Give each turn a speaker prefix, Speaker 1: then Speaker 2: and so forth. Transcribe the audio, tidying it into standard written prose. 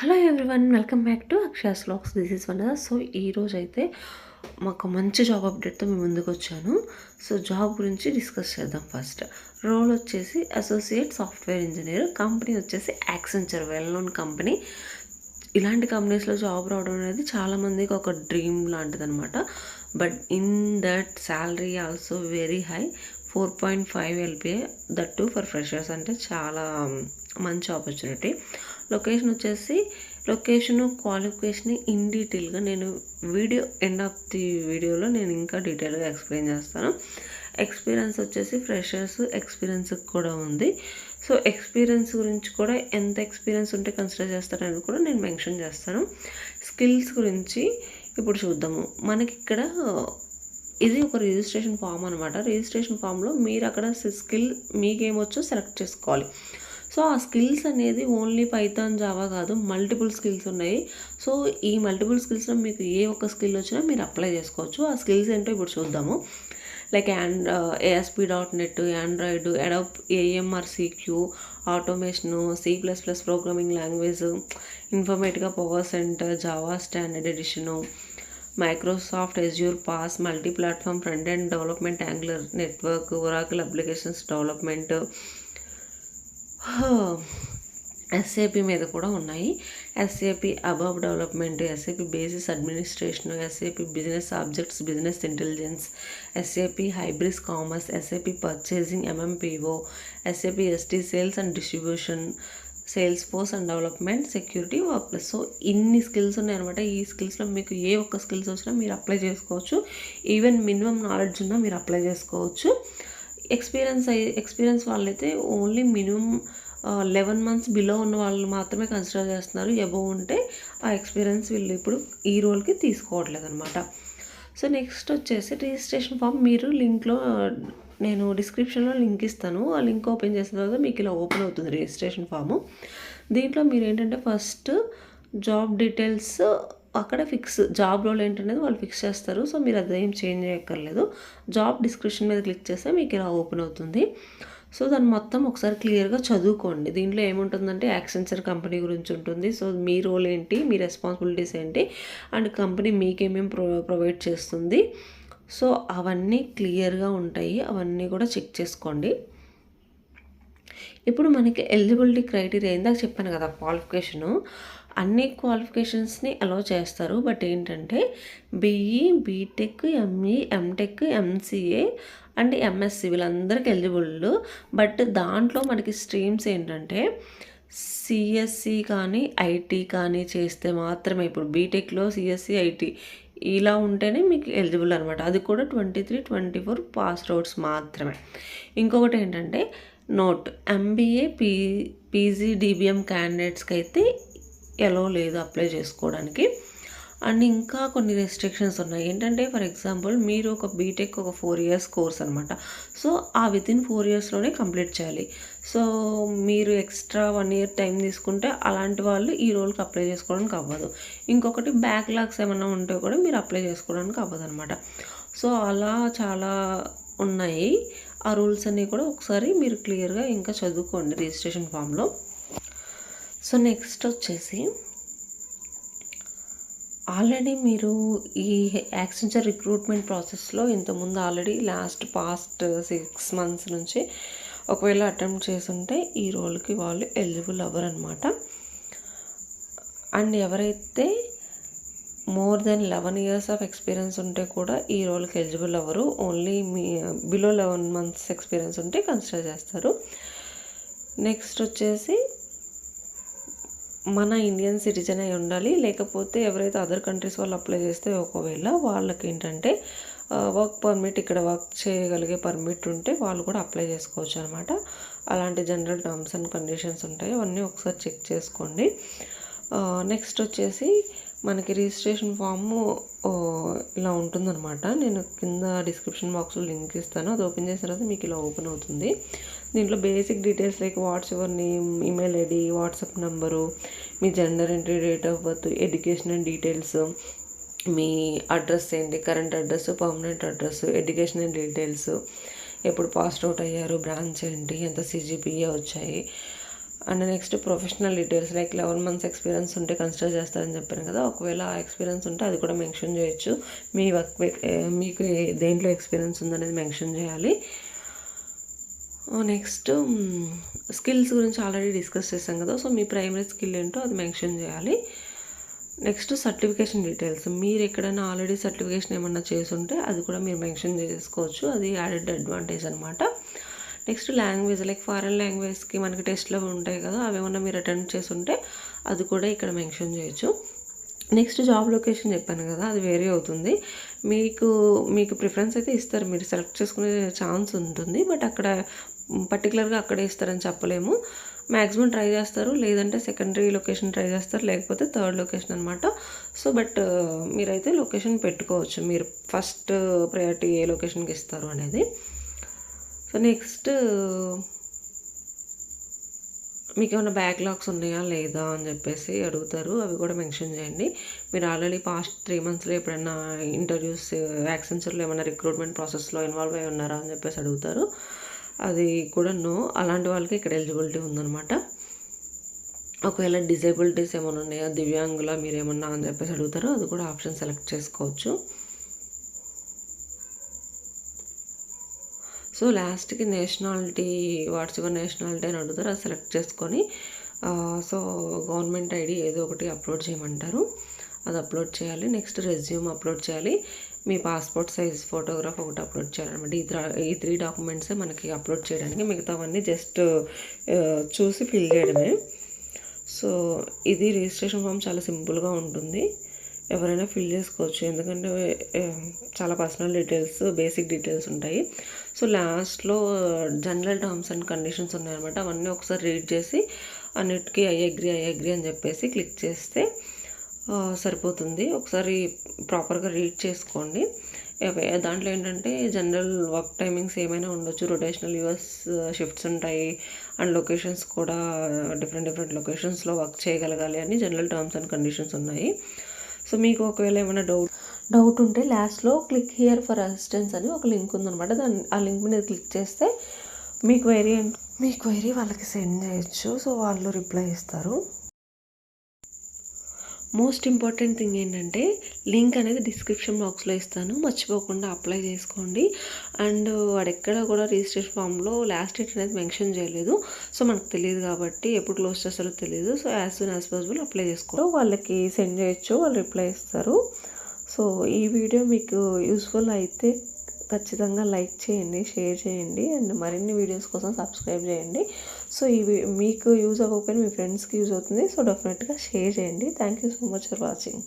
Speaker 1: Hello everyone, welcome back to Akshaya's vlogs. This is one. So ఈరోజు అయితే మాకు మంచి జాబ్ అప్డేట్తో మేము ముందుకు వచ్చాను. సో జాబ్ గురించి డిస్కస్ చేద్దాం. ఫస్ట్ రోల్ వచ్చేసి అసోసియేట్ సాఫ్ట్వేర్ ఇంజనీర్, కంపెనీ వచ్చేసి యాక్సెంచర్, వెల్ నోన్ కంపెనీ. ఇలాంటి కంపెనీస్లో జాబ్ రావడం అనేది చాలామందికి ఒక డ్రీమ్ లాంటిది అనమాట. But in that salary also very high, 4.5 LPA, that to for freshers. అంటే చాలా మంచి ఆపర్చునిటీ. లొకేషన్ వచ్చేసి క్వాలిఫికేషన్ ఇన్ డీటెయిల్గా నేను ఎండ్ ఆఫ్ ది వీడియోలో నేను ఇంకా డీటెయిల్గా ఎక్స్ప్లెయిన్ చేస్తాను. ఎక్స్పీరియన్స్ వచ్చేసి ఫ్రెషర్స్ ఎక్స్పీరియన్స్ కూడా ఉంది. సో ఎక్స్పీరియన్స్ గురించి కూడా ఎంత ఎక్స్పీరియన్స్ ఉంటే కన్సిడర్ చేస్తారని కూడా నేను మెన్షన్ చేస్తాను. స్కిల్స్ గురించి ఇప్పుడు చూద్దాము. మనకి ఇక్కడ ఇది ఒక రిజిస్ట్రేషన్ ఫామ్ అనమాట. రిజిస్ట్రేషన్ ఫామ్లో మీరు అక్కడ స్కిల్ మీకేమొచ్చో సెలెక్ట్ చేసుకోవాలి. సో ఆ స్కిల్స్ అనేది ఓన్లీ పైథాన్, జావా కాదు, మల్టిపుల్ స్కిల్స్ ఉన్నాయి. సో ఈ మల్టిపుల్ స్కిల్స్లో మీకు ఏ ఒక్క స్కిల్ వచ్చినా మీరు అప్లై చేసుకోవచ్చు. ఆ స్కిల్స్ ఏంటో ఇప్పుడు చూద్దాము. Like ASP.NET, Android, ABAP AMRCQ, automation, C++ programming language, Informatica, power center, Java standard edition, Microsoft Azure PaaS, multi platform front end development, Angular network, Oracle applications development, SAP మీద కూడా ఉన్నాయి. SAP ABAP development, SAP basis administration, SAP business objects, business intelligence, SAP hybrid commerce, SAP purchasing, MMPO, SAP SD sales and distribution, sales force and development, security, work plus. So ఇన్ని skills ఉన్నాయన్నమాట. ఈ స్కిల్స్లో మీకు ఏ ఒక్క skills వచ్చినా మీరు apply చేసుకోవచ్చు. Even minimum knowledge ఉన్నా మీరు అప్లై చేసుకోవచ్చు. ఎక్స్పీరియన్స్ వాళ్ళైతే ఓన్లీ మినిమం 11 months బిలో ఉన్న వాళ్ళు మాత్రమే కన్సిడర్ చేస్తున్నారు. అబోవ్ ఉంటే ఆ ఎక్స్పీరియన్స్ వీళ్ళు ఇప్పుడు ఈ రోల్కి తీసుకోవట్లేదు అనమాట. సో నెక్స్ట్ వచ్చేసి రిజిస్ట్రేషన్ ఫామ్. మీరు లింక్లో నేను డిస్క్రిప్షన్లో లింక్ ఇస్తాను. ఆ లింక్ ఓపెన్ చేసిన తర్వాత మీకు ఇలా ఓపెన్ అవుతుంది రిజిస్ట్రేషన్ ఫాము. దీంట్లో మీరు ఏంటంటే ఫస్ట్ జాబ్ డీటెయిల్స్ అక్కడ జాబ్ రోల్ ఏంటనేది వాళ్ళు ఫిక్స్ చేస్తారు. సో మీరు అదేం చేంజ్ చేయక్కర్లేదు. జాబ్ డిస్క్రిప్షన్ మీద క్లిక్ చేస్తే మీకు ఇలా ఓపెన్ అవుతుంది. సో దాన్ని మొత్తం ఒకసారి క్లియర్గా చదువుకోండి. దీంట్లో ఏముంటుందంటే యాక్సెంచర్ కంపెనీ గురించి ఉంటుంది. సో మీ రోల్ ఏంటి, మీ రెస్పాన్సిబిలిటీస్ ఏంటి, అండ్ కంపెనీ మీకేమేమి ప్రొవైడ్ చేస్తుంది, సో అవన్నీ క్లియర్గా ఉంటాయి. అవన్నీ కూడా చెక్ చేసుకోండి. ఇప్పుడు మనకి ఎలిజిబిలిటీ క్రైటీరియా ఇందాక చెప్పాను కదా, క్వాలిఫికేషను. అన్ని క్వాలిఫికేషన్స్ని అలౌ చేస్తారు. బట్ ఏంటంటే BE, BTech, ME, MTech, MCA and MSc వీళ్ళందరికీ ఎలిజిబుల్. బట్ దాంట్లో మనకి స్ట్రీమ్స్ ఏంటంటే CSC కానీ IT కానీ చేస్తే మాత్రమే. ఇప్పుడు బీటెక్లో CSC, IT ఇలా ఉంటేనే మీకు ఎలిజిబుల్ అనమాట. అది కూడా 23, 24 పాస్ అవుట్స్ మాత్రమే. ఇంకొకటి ఏంటంటే నోట్, MBA, PG, DBM క్యాండిడేట్స్కి అయితే ఎలో లేదు అప్లై చేసుకోవడానికి. అండ్ ఇంకా కొన్ని రెస్ట్రిక్షన్స్ ఉన్నాయి. ఏంటంటే ఫర్ ఎగ్జాంపుల్ మీరు ఒక బీటెక్ ఒక 4 years కోర్స్ అనమాట. సో ఆ వితిన్ 4 yearsలోనే కంప్లీట్ చేయాలి. సో మీరు ఎక్స్ట్రా 1 year టైం తీసుకుంటే అలాంటి వాళ్ళు ఈ రోల్కి అప్లై చేసుకోవడానికి అవ్వదు. ఇంకొకటి బ్యాక్లాగ్స్ ఏమైనా ఉంటే కూడా మీరు అప్లై చేసుకోవడానికి అవ్వదు అనమాట. సో అలా చాలా ఉన్నాయి. ఆ రూల్స్ అన్నీ కూడా ఒకసారి మీరు క్లియర్గా ఇంకా చదువుకోండి రిజిస్ట్రేషన్ ఫామ్లో. సో నెక్స్ట్ వచ్చేసి ఆల్రెడీ మీరు ఈ యాక్సెంచర్ రిక్రూట్మెంట్ ప్రాసెస్లో ఇంతకుముందు ఆల్రెడీ పాస్ట్ 6 months నుంచి ఒకవేళ అటెంప్ట్ చేసుంటే ఈ రోల్కి వాళ్ళు ఎలిజిబుల్ అవ్వరు అనమాట. అండ్ ఎవరైతే more than 11 years of experience ఉంటే కూడా ఈ రోల్కి ఎలిజిబుల్ అవ్వరు. ఓన్లీ మీ బిలో 11 months ఎక్స్పీరియన్స్ ఉంటే కన్సిడర్ చేస్తారు. నెక్స్ట్ వచ్చేసి మన ఇండియన్ సిటిజన్ అయి ఉండాలి. లేకపోతే ఎవరైతే అదర్ కంట్రీస్ వాళ్ళు అప్లై చేస్తే ఒకవేళ వాళ్ళకి ఏంటంటే వర్క్ పర్మిట్, ఇక్కడ వర్క్ చేయగలిగే పర్మిట్ ఉంటే వాళ్ళు కూడా అప్లై చేసుకోవచ్చు అనమాట. అలాంటి జనరల్ టర్మ్స్ అండ్ కండిషన్స్ ఉంటాయి. అవన్నీ ఒకసారి చెక్ చేసుకోండి. నెక్స్ట్ వచ్చేసి మనకి రిజిస్ట్రేషన్ ఫాము ఇలా ఉంటుందన్నమాట. నేను కింద డిస్క్రిప్షన్ బాక్స్లో లింక్ ఇస్తాను. అది ఓపెన్ చేసిన తర్వాత మీకు ఇలా ఓపెన్ అవుతుంది. దీంట్లో basic details like what's your name, email ID, WhatsApp number, మీ gender entry, date of birth, educational details, మీ అడ్రస్ ఏంటి, current address, permanent address, educational details, ఎప్పుడు పాస్డ్ అవుట్ అయ్యారు, బ్రాంచ్ ఏంటి, ఎంత CGPA వచ్చాయి, and next professional details like 11 months experience ఉంటే consider చేస్తారని చెప్పాను కదా, ఒకవేళ ఆ ఎక్స్పీరియన్స్ ఉంటే అది కూడా మెన్షన్ చేయొచ్చు. మీ వర్క్ మీకు దేంట్లో ఎక్స్పీరియన్స్ ఉందనేది మెన్షన్ చేయాలి. నెక్స్ట్ స్కిల్స్ గురించి ఆల్రెడీ డిస్కస్ చేసాం కదా, సో మీ ప్రైమరీ స్కిల్ ఏంటో అది మెన్షన్ చేయాలి. నెక్స్ట్ సర్టిఫికేషన్ డీటెయిల్స్, మీరు ఎక్కడైనా ఆల్రెడీ సర్టిఫికేషన్ ఏమన్నా చేసుంటే అది కూడా మీరు మెన్షన్ చేసుకోవచ్చు, అది యాడెడ్ అడ్వాంటేజ్ అనమాట. నెక్స్ట్ లాంగ్వేజ్ లైక్ ఫారెన్ లాంగ్వేజ్కి మనకి టెస్ట్లో ఉంటాయి కదా, అవి ఏమన్నా మీరు అటెండ్ చేస్తుంటే అది కూడా ఇక్కడ మెన్షన్ చేయొచ్చు. నెక్స్ట్ జాబ్ లొకేషన్ చెప్పాను కదా, అది వేరే అవుతుంది. మీకు ప్రిఫరెన్స్ అయితే ఇస్తారు, మీరు సెలెక్ట్ చేసుకునే ఛాన్స్ ఉంటుంది, బట్ అక్కడ పర్టికులర్గా అక్కడే ఇస్తారని చెప్పలేము. మ్యాక్సిమం ట్రై చేస్తారు, లేదంటే సెకండరీ లొకేషన్ ట్రై చేస్తారు, లేకపోతే థర్డ్ లొకేషన్ అనమాట. సో బట్ మీరైతే లొకేషన్ పెట్టుకోవచ్చు, మీరు ఫస్ట్ ప్రయారిటీ ఏ లొకేషన్కి ఇస్తారు అనేది. సో నెక్స్ట్ మీకు ఏమైనా బ్యాక్లాగ్స్ ఉన్నాయా లేదా అని చెప్పేసి అడుగుతారు, అవి కూడా మెన్షన్ చేయండి. మీరు ఆల్రెడీ పాస్ట్ 3 monthsలో ఎప్పుడైనా ఇంటర్వ్యూస్ యాక్సెంచర్లో ఏమైనా రిక్రూట్మెంట్ ప్రాసెస్లో ఇన్వాల్వ్ అయి ఉన్నారా అని చెప్పేసి అడుగుతారు, అది కూడా నో. అలాంటి వాళ్ళకి ఇక్కడ ఎలిజిబిలిటీ ఉందన్నమాట. ఒకవేళ డిజేబిలిటీస్ ఏమైనా ఉన్నాయా, దివ్యాంగుల మీరు ఏమన్నా అని చెప్పేసి అడుగుతారు, అది కూడా ఆప్షన్ సెలెక్ట్ చేసుకోవచ్చు. సో లాస్ట్కి నేషనాలిటీ, వాట్స్ యువర్ నేషనాలిటీ అని అడుగుతారు, అది సెలెక్ట్ చేసుకొని సో గవర్నమెంట్ ఐడి ఏదో ఒకటి అప్లోడ్ చేయమంటారు, అది అప్లోడ్ చేయాలి. నెక్స్ట్ రెజ్యూమ్ అప్లోడ్ చేయాలి, మీ పాస్పోర్ట్ సైజ్ ఫోటోగ్రాఫ్ ఒకటి అప్లోడ్ చేయాలన్నమాట. ఈ 3 డాక్యుమెంట్సే మనకి అప్లోడ్ చేయడానికి, మిగతావన్నీ జస్ట్ చూసి ఫిల్ చేయడమే. సో ఇది రిజిస్ట్రేషన్ ఫామ్ చాలా సింపుల్గా ఉంటుంది, ఎవరైనా ఫిల్ చేసుకోవచ్చు, ఎందుకంటే చాలా పర్సనల్ డీటెయిల్స్, బేసిక్ డీటెయిల్స్ ఉంటాయి. సో లాస్ట్లో జనరల్ టర్మ్స్ అండ్ కండిషన్స్ ఉన్నాయన్నమాట, అవన్నీ ఒకసారి రీడ్ చేసి అన్నిటికీ ఐ అగ్రీ అని చెప్పేసి క్లిక్ చేస్తే సరిపోతుంది. ఒకసారి ప్రాపర్గా రీడ్ చేసుకోండి. దాంట్లో ఏంటంటే జనరల్ వర్క్ టైమింగ్స్ ఏమైనా ఉండొచ్చు, రొటేషనల్ యూఎస్ షిఫ్ట్స్ ఉంటాయి, అండ్ లొకేషన్స్ కూడా డిఫరెంట్ లొకేషన్స్లో వర్క్ చేయగలగాలి అని జనరల్ టర్మ్స్ అండ్ కండిషన్స్ ఉన్నాయి. సో మీకు ఒకవేళ ఏమైనా డౌట్ ఉంటే లాస్ట్లో క్లిక్ హియర్ ఫర్ అసిస్టెన్స్ అని ఒక లింక్ ఉందన్నమాట, ఆ లింక్ మీద క్లిక్ చేస్తే మీ క్వైరీ వాళ్ళకి సెండ్ చేయొచ్చు, సో వాళ్ళు రిప్లై ఇస్తారు. మోస్ట్ ఇంపార్టెంట్ థింగ్ ఏంటంటే లింక్ అనేది డిస్క్రిప్షన్ బాక్స్లో ఇస్తాను, మర్చిపోకుండా అప్లై చేసుకోండి. అండ్ వాడెక్కడ కూడా రిజిస్ట్రేషన్ ఫామ్లో లాస్ట్ డేట్ అనేది మెన్షన్ చేయలేదు, సో మనకు తెలియదు కాబట్టి ఎప్పుడు క్లోజ్ చేస్తారో తెలియదు. So as soon as possible apply చేసుకో, వాళ్ళకి సెండ్ చేయొచ్చు, వాళ్ళు రిప్లై ఇస్తారు. సో ఈ వీడియో మీకు యూస్ఫుల్ అయితే ఖచ్చితంగా లైక్ చేయండి, షేర్ చేయండి, అండ్ మరిన్ని వీడియోస్ కోసం సబ్స్క్రైబ్ చేయండి. సో ఇవి మీకు యూజ్ అవ్వకపోయినా మీ ఫ్రెండ్స్కి యూజ్ అవుతుంది, సో డెఫినెట్గా షేర్ చేయండి. Thank you so much for watching.